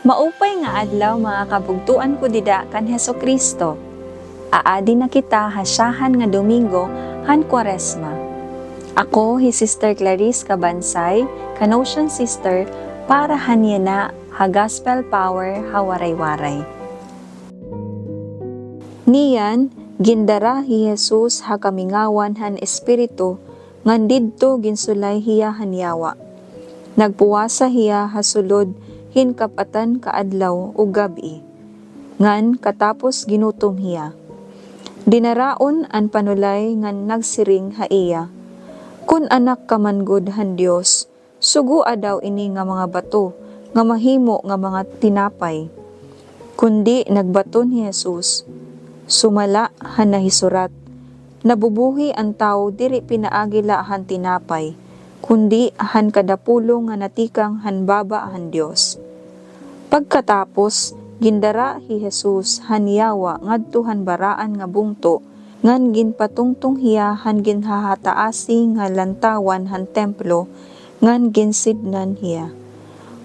Maupay nga adlaw mga kabugtuan ko dida kan Hesukristo. Aadi na kita hasyahan nga Domingo han Kwaresma. Ako hi Sister Clarice Cabansay, Canossian Sister, para hanya na ha Gospel Power ha waray-waray. Niyan, gindara hi Jesus ha kamingawan han Espiritu, ngan didto ginsulay hiya hanyawa. Nagpuwasa hiya ha sulod hinkapatan kaadlaw o gabi, ngan katapos ginutom hiya. Dinaraon an panulay ngan nagsiring ha iya. Kun anak ka man gud han Dios, sugua daw ini nga mga bato, nga mahimo nga mga tinapay. Kundi nagbaton ni Jesus, sumala han nahisurat, nabubuhi ang tao diri pinaagila han tinapay, kundi han kadapulong nga natikang han baba han Dios. Pagkatapos, gindara hi Jesus han yawa ngadto han baraan nga bungto, ngan ginpatungtong hiya han ginhahataasi nga lantawan han templo, ngan ginsidnan hiya.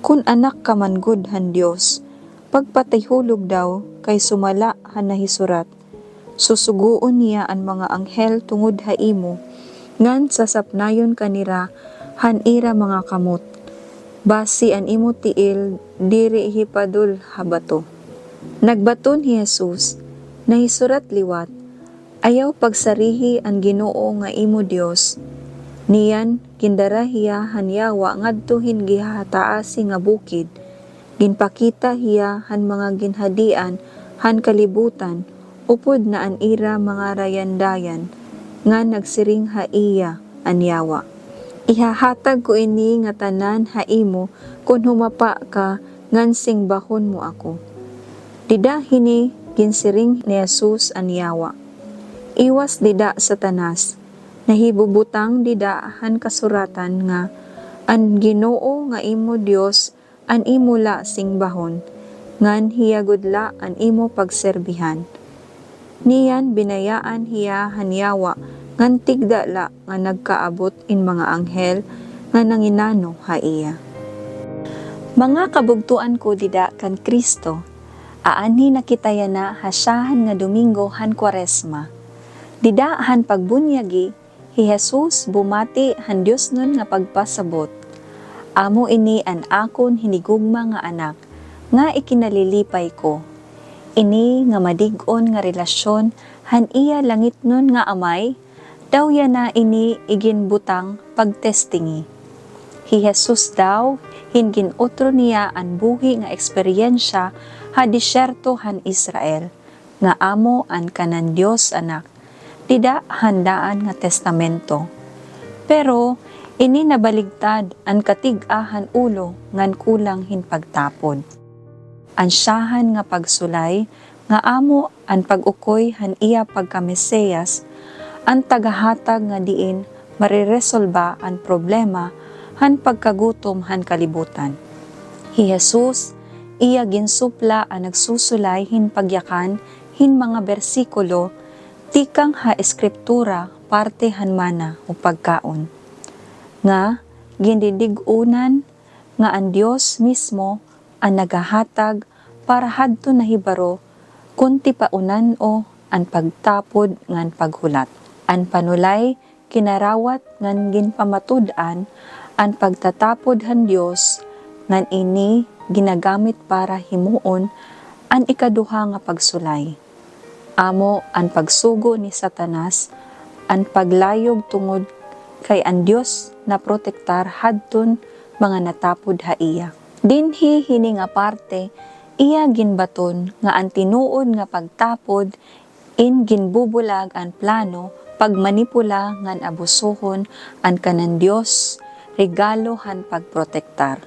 Kun anak ka man gud han Dios, pagpatayhulog daw kay sumala han nahisurat, susuguon niya ang mga anghel tungod ha imo, ngan sasapnayon kanira han ira mga kamot. Basi an imo tiil diri hipadul habato. Nagbaton hi Jesus, nahisurat liwat, ayaw pagsarihi ang Ginoo nga imo Dios. Niyan gindara hiya hanyawa ngadto hin gihataasi nga bukid. Ginpakita hiya han mga ginhadian han kalibutan, upod na an ira mga rayandayan, nga nagsiring ha iya anyawa. Ihahatag ko ini nga tanan ha imo kun humapa ka ngan singbahon mo ako. Dida hini ginsiring ni Jesus anyawa. Iwas dida Satanas, nahibubutang dida han kasuratan nga an Ginoo nga imo Dios an imo la singbahon, ngan hiyagudla an imo pagserbihan. Niyan binayaan hiya hanyawa ngan tigdala nga nagkaabot in mga anghel nga nanginano ha iya. Mga kabugtuan ko dida kan Kristo, aani nakitaya na hasyahan nga Domingo han Kwaresma. Dida han pagbunyagi, hi Jesus bumati han Dios nun nga pagpasabot. Amo ini an akon hinigugma nga anak, nga ikinalilipay ko. Ini nga madig-on nga relasyon han iya langit nun nga amay, daw yan na ini iginbutang pagtestingi. Hi Jesus daw, hingin otro niya ang buhi nga eksperyensya ha disyerto han Israel, nga amo an kanan Dios anak, dida handaan nga testamento. Pero, ini nabaligtad ang katig-ahan ulo ngan kulang hin pagtapod. Ansyahan nga pagsulay, nga amo ang pag-ukoy han iya pagka-Mesiyas, ang tagahatag nga diin mariresolba ang problema han pagkagutom han kalibutan. Hi Jesus, iya ginsupla ang nagsusulay hin pagyakan hin mga bersikulo, tikang ha eskriptura parte han mana o pagkaon. Nga, gindidig-unan nga ang Dios mismo ang nagahatag para hadto nahibaro kunti paunan o ang pagtapod ngan paghulat. An panulay kinarawat ngan ginpamatud-an ang pagtatapod han Dios ngan ini ginagamit para himuon ang ikaduha nga pagsulay. Amo ang pagsugo ni Satanas, ang paglayog tungod kay ang Dios na protektar hadton mga natapod ha iya. Dinhi hini nga parte iya ginbaton nga ang tinuod nga pagtapod in ginbubulag ang plano pagmanipula ngan abusohon ang kanan Dios, regalo han pagprotektar.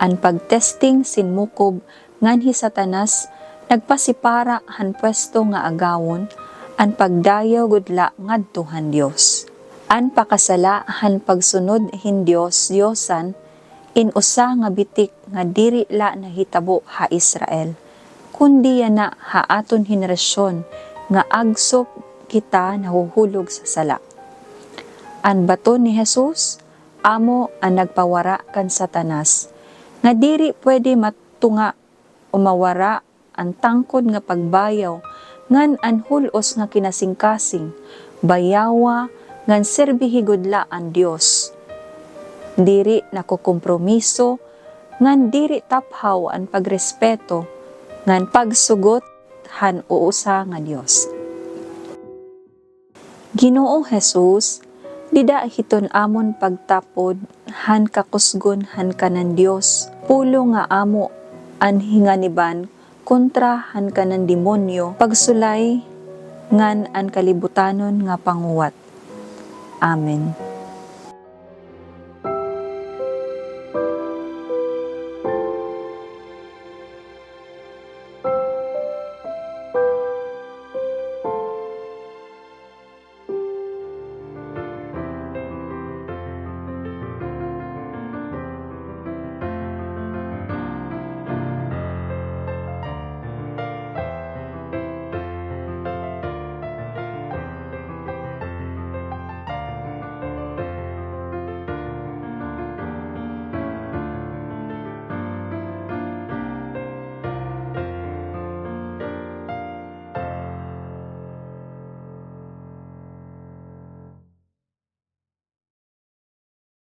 Ang pagtesting sinmukob ngan hi Satanas nagpasipara han pwesto nga agawon, ang pagdayaw gudla ngadto han Dios. Ang pakasala han pagsunod hin Diyosan in usa nga bitik nga diri la nahitabo ha Israel, kundi yana ha aton henerasyon nga agsop kita nahuhulog sa sala. Ang baton ni Jesus, amo ang nagpawara kan Satanas. Nga diri pwede matunga o mawara ang tangkod nga pagbayaw, ngan anhulos nga kinasingkasing, bayawa, ngan serbihigudla ang Dios. Diri nakukompromiso, ngan diri taphaw ang pagrespeto, ngan pagsugot han uusa nga Dios. Ginoo Jesus, dida hiton amon pagtapod, han kakusgon han kanan Dios, pulo nga amo an hinganiban kontra han kanan demonyo, pagsulay ngan an kalibutanon nga panguwat. Amen.